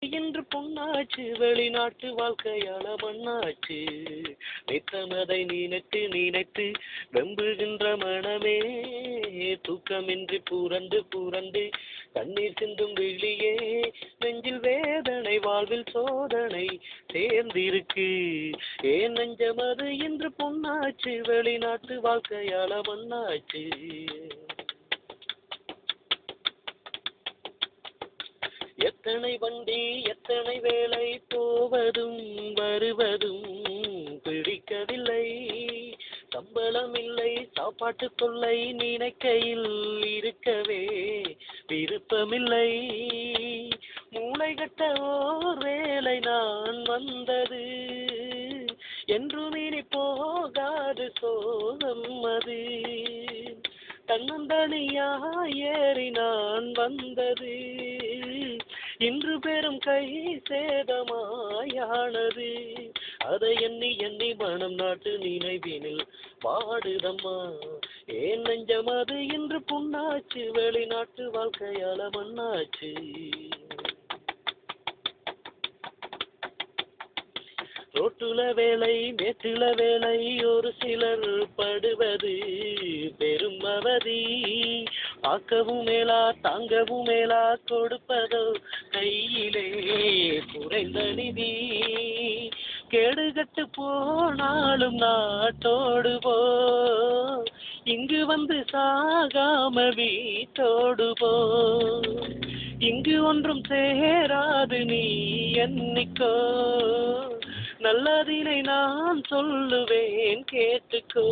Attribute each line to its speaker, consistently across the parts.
Speaker 1: என்று பொன்னாச்சு வெளிநாட்டு வாழ்க்கையால மண்ணாச்சு. நித்தமதை நினைத்து நினைத்து வெம்புகின்ற மனமே தூக்கமின்றி பூரண்டு பூரண்டு கண்ணீர் சிந்தும் விழியே நெஞ்சில் வேதனை வாழ்வில் சோதனை சேர்ந்திருக்கு. ஏன் நெஞ்சமது என்று பொன்னாச்சு வெளிநாட்டு வாழ்க்கையால மண்ணாச்சு. எத்தனை வண்டி எத்தனை வேலை போவதும் வருவதும் பிடிக்கவில்லை. சம்பளம் இல்லை சாப்பாட்டு தொல்லை நினைக்கையில் இருக்கவே விருப்பமில்லை. மூளை கட்ட ஓர் வேலை நான் வந்தது என்றும் இனி போகாது சோகம் அது. தன்னந்தனியா ஏறி நான் வந்தது இன்று பெரும் கை சேதமாயானது. அதை எண்ணி எண்ணி மனம் நாட்டு நினைவினில் பாடுதம்மா. ஏன் நெஞ்சம் அது இன்று புண்ணாச்சு வெளிநாட்டு வாழ்க்கையால மண்ணாச்சு. ரோட்டுல வேலை மேட்டுல வேலை ஒரு சிலர் படுவது பெரும் அவதி. ஆக்கவும் மேலா தாங்கவும் மேலா கொடுப்பதோ கையிலே குறைந்த நிதி. கேடுகட்டு போனாலும் நாட்டோடு போ இங்கு வந்து சாகாம வீட்டோடு போ. இங்கு ஒன்றும் சேராது நீ எண்ணிக்கோ. நல்லதினை நான் சொல்லுவேன் கேட்டுக்கோ.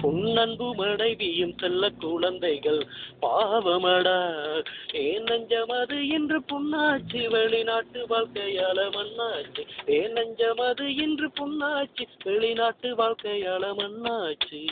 Speaker 1: உன் அன்பு மனைவியும் செல்ல குழந்தைகள் பாவமடா. ஏன் நெஞ்சம் அது இன்று புண்ணாச்சு வெளிநாட்டு வாழ்க்கையால மண்ணாச்சு. ஏன் நெஞ்சம் அது இன்று புண்ணாச்சு வெளிநாட்டு வாழ்க்கையால மண்ணாச்சு.